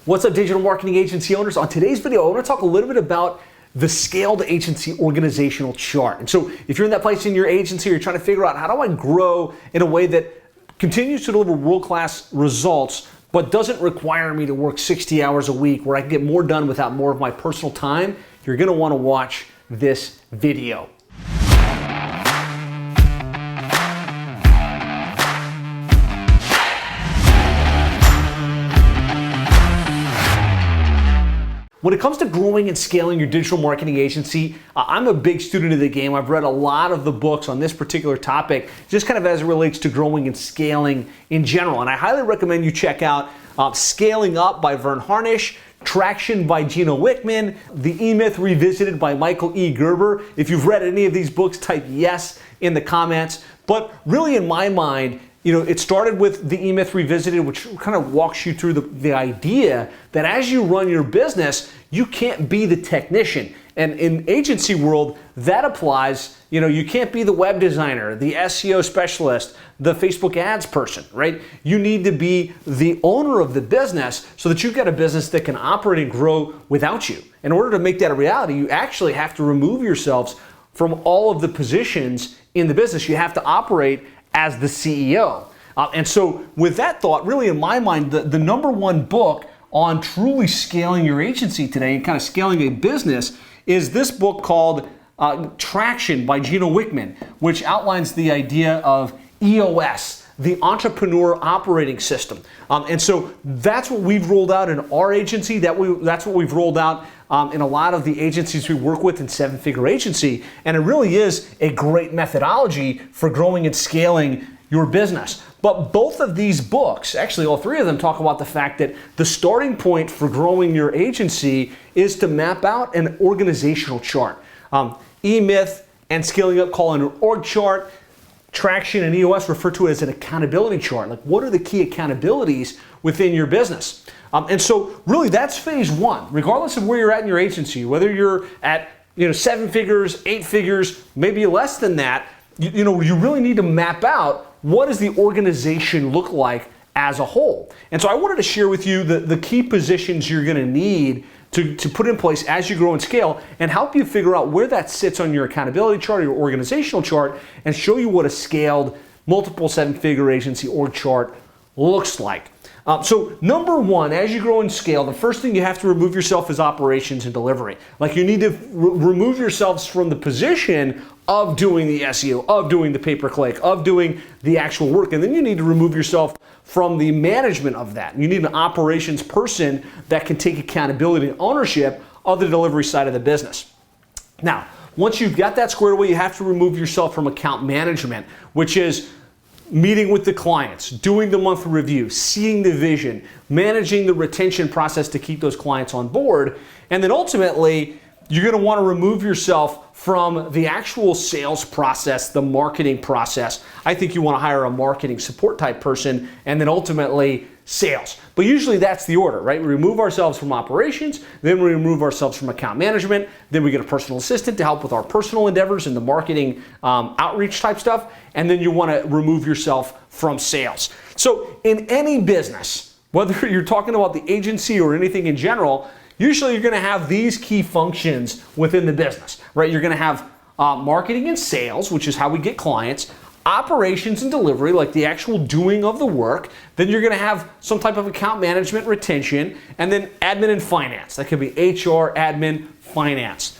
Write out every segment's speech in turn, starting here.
What's up, digital marketing agency owners? On today's video, I want to talk a little bit about the scaled agency organizational chart. And so if you're in that place in your agency, you're trying to figure out how do I grow in a way that continues to deliver world-class results, but doesn't require me to work 60 hours a week, where I can get more done without more of my personal time, you're going to want to watch this video. When it comes to growing and scaling your digital marketing agency, I'm a big student of the game. I've read a lot of the books on this particular topic, just kind of as it relates to growing and scaling in general. And I highly recommend you check out Scaling Up by Verne, Harnish, Traction by Gino, Wickman, The E-Myth Revisited by Michael E. Gerber. If you've read any of these books, type yes in the comments. But really, in my mind, it started with The E-Myth Revisited, which kind of walks you through the idea that as you run your business, you can't be the technician. And in agency world, that applies. You can't be the web designer, the SEO specialist, the Facebook ads person, right? You need to be the owner of the business so that you've got a business that can operate and grow without you. In order to make that a reality, you actually have to remove yourselves from all of the positions in the business. You have to operate as the CEO. And so with that thought, really in my mind, the number one book on truly scaling your agency today and kind of scaling a business is this book called Traction by Gino Wickman, which outlines the idea of EOS, the Entrepreneur Operating System. And so that's what we've rolled out in our agency. That's what we've rolled out in a lot of the agencies we work with in seven-figure agency. And it really is a great methodology for growing and scaling your business. But both of these books, actually all three of them, talk about the fact that the starting point for growing your agency is to map out an organizational chart. E-Myth and Scaling Up call it an org chart. Traction and EOS refer to it as an accountability chart. Like, what are the key accountabilities within your business? And so really that's phase one, regardless of where you're at in your agency, whether you're at 7 figures, 8 figures, maybe less than that, you really need to map out what does the organization look like as a whole. And so I wanted to share with you the key positions you're going to need to put in place as you grow and scale, and help you figure out where that sits on your accountability chart or your organizational chart, and show you what a scaled multiple seven-figure agency org chart looks like. So number one, as you grow and scale, the first thing you have to remove yourself is operations and delivery. Like, you need to remove yourselves from the position of doing the SEO, of doing the pay-per-click, of doing the actual work. And then you need to remove yourself from the management of that. You need an operations person that can take accountability and ownership of the delivery side of the business. Now, once you've got that squared away, you have to remove yourself from account management, which is meeting with the clients, doing the monthly review, seeing the vision, managing the retention process to keep those clients on board. And then ultimately, you're going to want to remove yourself from the actual sales process, the marketing process. I think you want to hire a marketing support type person, and then ultimately sales. But usually that's the order, right? We remove ourselves from operations, then we remove ourselves from account management, then we get a personal assistant to help with our personal endeavors and the marketing outreach type stuff, and then you want to remove yourself from sales. So in any business, whether you're talking about the agency or anything in general, usually you're going to have these key functions within the business, right? You're going to have marketing and sales, which is how we get clients, operations and delivery, like the actual doing of the work. Then you're going to have some type of account management, retention, and then admin and finance. That could be HR, admin, finance.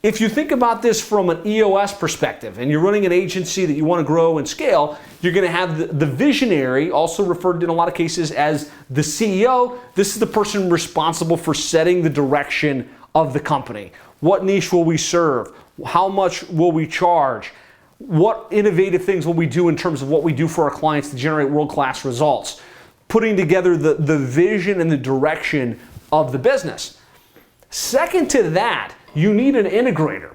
If you think about this from an EOS perspective, and you're running an agency that you want to grow and scale, you're going to have the visionary, also referred in a lot of cases as the CEO. This is the person responsible for setting the direction of the company. What niche will we serve? How much will we charge? What innovative things will we do in terms of what we do for our clients to generate world-class results? Putting together the vision and the direction of the business. Second to that, you need an integrator.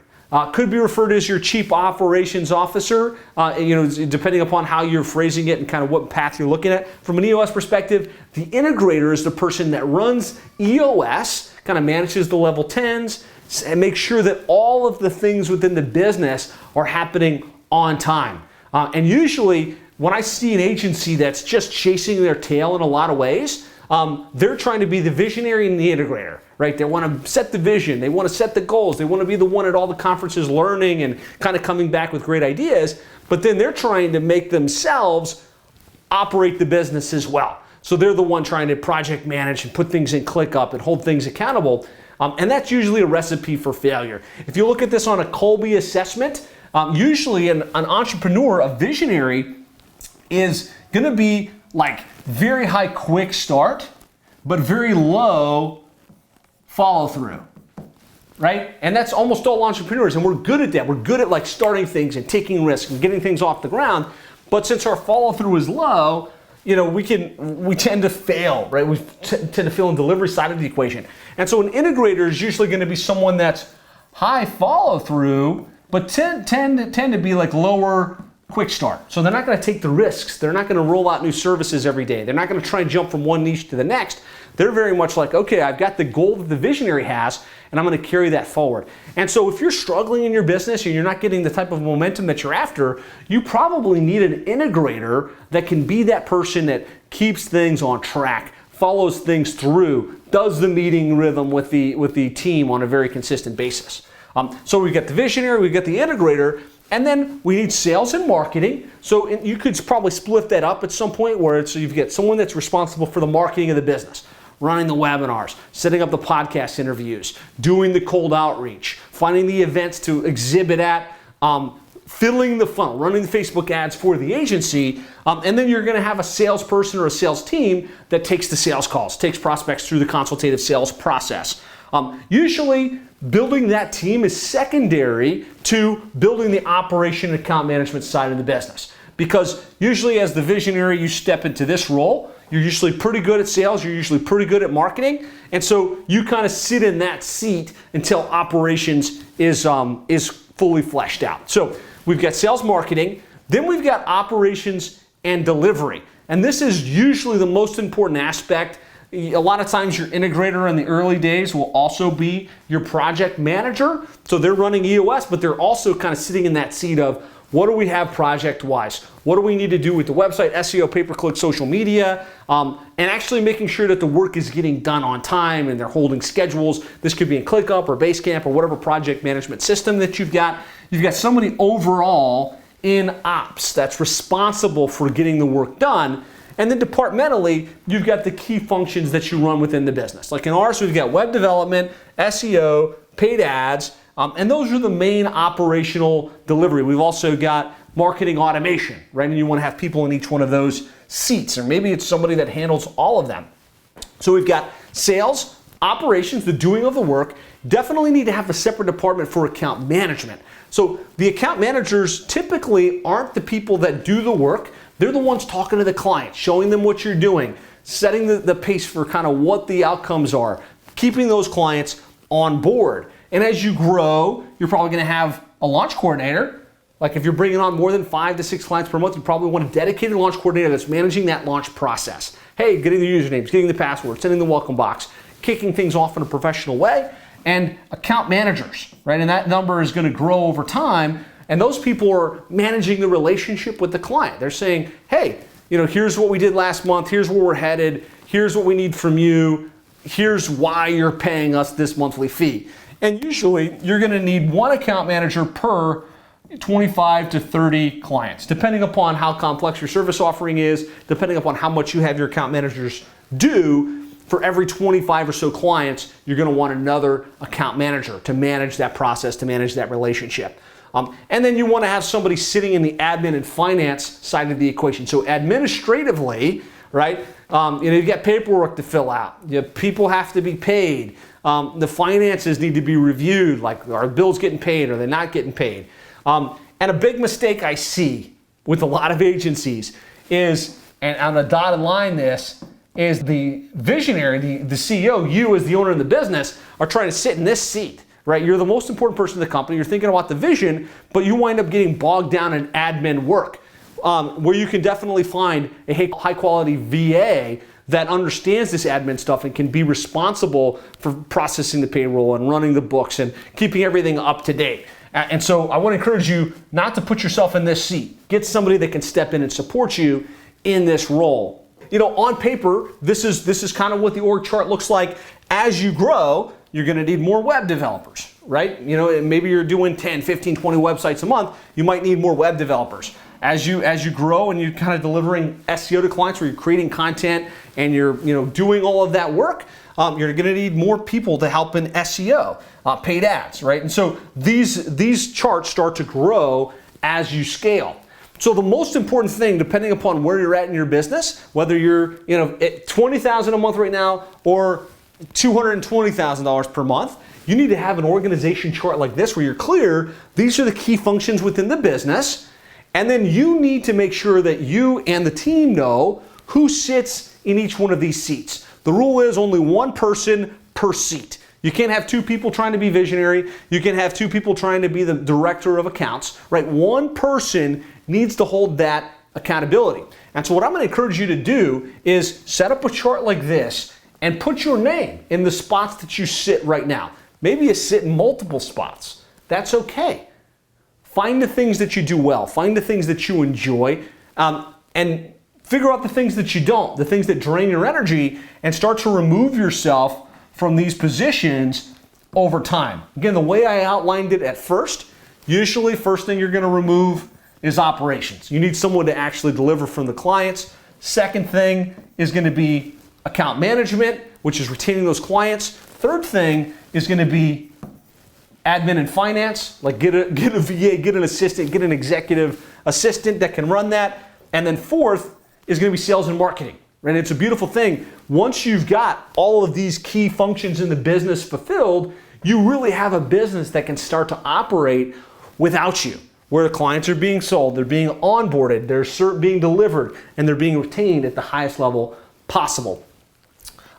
Could be referred to as your chief operations officer, depending upon how you're phrasing it and kind of what path you're looking at. From an EOS perspective, the integrator is the person that runs EOS, kind of manages the level 10s, and makes sure that all of the things within the business are happening on time. And usually, when I see an agency that's just chasing their tail in a lot of ways, They're trying to be the visionary and the integrator, right? They want to set the vision, they want to set the goals, they want to be the one at all the conferences learning and kind of coming back with great ideas, but then they're trying to make themselves operate the business as well. So they're the one trying to project manage and put things in ClickUp and hold things accountable. And that's usually a recipe for failure. If you look at this on a Colby assessment, usually an entrepreneur, a visionary, is going to be like very high quick start, but very low follow through, right? And that's almost all entrepreneurs, and we're good at that. We're good at like starting things and taking risks and getting things off the ground. But since our follow through is low, you know, we tend to fail, right? We tend to fail in delivery side of the equation. And so an integrator is usually going to be someone that's high follow through, but tend to be like lower quick start. So they're not going to take the risks. They're not going to roll out new services every day. They're not going to try and jump from one niche to the next. They're very much like, okay, I've got the goal that the visionary has, and I'm going to carry that forward. And so if you're struggling in your business and you're not getting the type of momentum that you're after, you probably need an integrator that can be that person that keeps things on track, follows things through, does the meeting rhythm with the team on a very consistent basis. So we've got the visionary, we've got the integrator, and then we need sales and marketing. So you could probably split that up at some point where you've got someone that's responsible for the marketing of the business, running the webinars, setting up the podcast interviews, doing the cold outreach, finding the events to exhibit at, filling the funnel, running the Facebook ads for the agency, and then you're going to have a salesperson or a sales team that takes the sales calls, takes prospects through the consultative sales process. Usually, building that team is secondary to building the operation and account management side of the business. Because usually as the visionary, you step into this role, you're usually pretty good at sales, you're usually pretty good at marketing, and so you kind of sit in that seat until operations is fully fleshed out. So we've got sales marketing, then we've got operations and delivery. And this is usually the most important aspect. A lot of times your integrator in the early days will also be your project manager. So they're running EOS, but they're also kind of sitting in that seat of what do we have project-wise? What do we need to do with the website, SEO, pay-per-click, social media, and actually making sure that the work is getting done on time and they're holding schedules. This could be in ClickUp or Basecamp or whatever project management system that you've got. You've got somebody overall in ops that's responsible for getting the work done. And then departmentally, you've got the key functions that you run within the business. Like in ours, we've got web development, SEO, paid ads, and those are the main operational delivery. We've also got marketing automation, right? And you want to have people in each one of those seats, or maybe it's somebody that handles all of them. So we've got sales, operations, the doing of the work. Definitely need to have a separate department for account management. So the account managers typically aren't the people that do the work. They're the ones talking to the client, showing them what you're doing, setting the pace for kind of what the outcomes are, keeping those clients on board. And as you grow, you're probably going to have a launch coordinator. Like if you're bringing on more than 5 to 6 clients per month, you probably want a dedicated launch coordinator that's managing that launch process. Hey, getting the usernames, getting the passwords, sending the welcome box, kicking things off in a professional way, and account managers, right? And that number is going to grow over time. And those people are managing the relationship with the client. They're saying, hey, here's what we did last month. Here's where we're headed. Here's what we need from you. Here's why you're paying us this monthly fee. And usually you're going to need one account manager per 25 to 30 clients, depending upon how complex your service offering is, depending upon how much you have your account managers do. For every 25 or so clients, you're going to want another account manager to manage that process, to manage that relationship. And then you want to have somebody sitting in the admin and finance side of the equation. So administratively, right, you've got paperwork to fill out. People have to be paid. The finances need to be reviewed, like are bills getting paid, are they not getting paid? And a big mistake I see with a lot of agencies is, and on the dotted line this, is the visionary, the CEO, you as the owner of the business, are trying to sit in this seat, right? You're the most important person in the company, you're thinking about the vision, but you wind up getting bogged down in admin work, where you can definitely find a high quality VA that understands this admin stuff and can be responsible for processing the payroll and running the books and keeping everything up to date. And so I want to encourage you not to put yourself in this seat. Get somebody that can step in and support you in this role. on paper, this is kind of what the org chart looks like. As you grow, you're going to need more web developers, right? Maybe you're doing 10, 15, 20 websites a month. You might need more web developers. As you grow and you're kind of delivering SEO to clients, where you're creating content and you're doing all of that work, you're going to need more people to help in SEO, paid ads, right? And so these charts start to grow as you scale. So the most important thing, depending upon where you're at in your business, whether you're at $20,000 a month right now or $220,000 per month, you need to have an organization chart like this where you're clear, these are the key functions within the business, and then you need to make sure that you and the team know who sits in each one of these seats. The rule is only one person per seat. You can't have two people trying to be visionary. You can have two people trying to be the director of accounts, right? One person needs to hold that accountability. And so what I'm going to encourage you to do is set up a chart like this and put your name in the spots that you sit right now. Maybe you sit in multiple spots. That's okay. Find the things that you do well. Find the things that you enjoy, and figure out the things that you don't, the things that drain your energy, and start to remove yourself from these positions over time. Again, the way I outlined it at first, usually first thing you're going to remove is operations. You need someone to actually deliver from the clients. Second thing is going to be account management, which is retaining those clients. Third thing is going to be admin and finance, like get a VA, get an assistant, get an executive assistant that can run that. And then fourth is going to be sales and marketing. Right? It's a beautiful thing. Once you've got all of these key functions in the business fulfilled, you really have a business that can start to operate without you, where the clients are being sold, they're being onboarded, they're being delivered, and they're being retained at the highest level possible.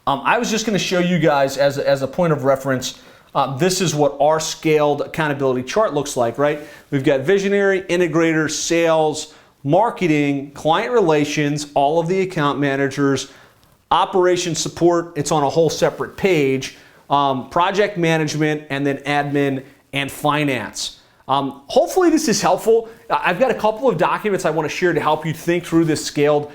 I was just going to show you guys as a point of reference, this is what our scaled accountability chart looks like, right? We've got visionary, integrator, sales, marketing, client relations, all of the account managers, operation support, it's on a whole separate page, project management, and then admin and finance. Hopefully this is helpful. I've got a couple of documents I want to share to help you think through this scaled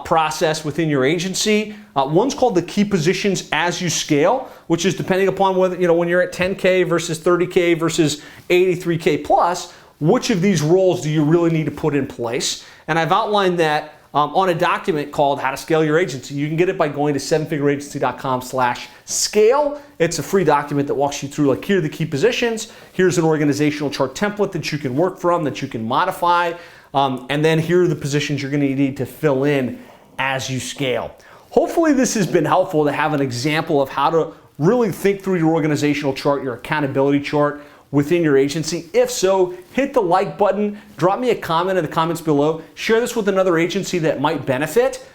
process within your agency. One's called the key positions as you scale, which is depending upon whether, when you're at 10K versus 30K versus 83K plus, which of these roles do you really need to put in place? And I've outlined that on a document called How to Scale Your Agency. You can get it by going to sevenfigureagency.com/scale. It's a free document that walks you through, like, here are the key positions, here's an organizational chart template that you can work from, that you can modify, and then here are the positions you're going to need to fill in as you scale. Hopefully this has been helpful to have an example of how to really think through your organizational chart, your accountability chart within your agency. If so, hit the like button, drop me a comment in the comments below, share this with another agency that might benefit.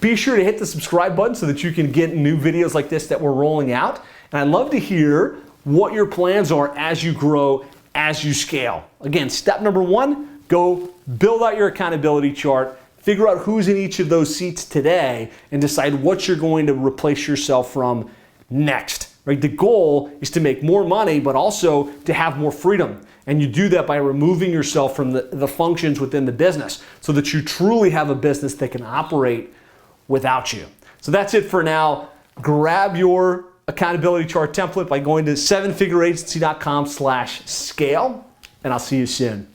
Be sure to hit the subscribe button so that you can get new videos like this that we're rolling out. And I'd love to hear what your plans are as you grow, as you scale. Again, step number one, go build out your accountability chart, figure out who's in each of those seats today, and decide what you're going to replace yourself from next. Right? The goal is to make more money, but also to have more freedom. And you do that by removing yourself from the functions within the business so that you truly have a business that can operate without you. So that's it for now. Grab your accountability chart template by going to sevenfigureagency.com/scale, and I'll see you soon.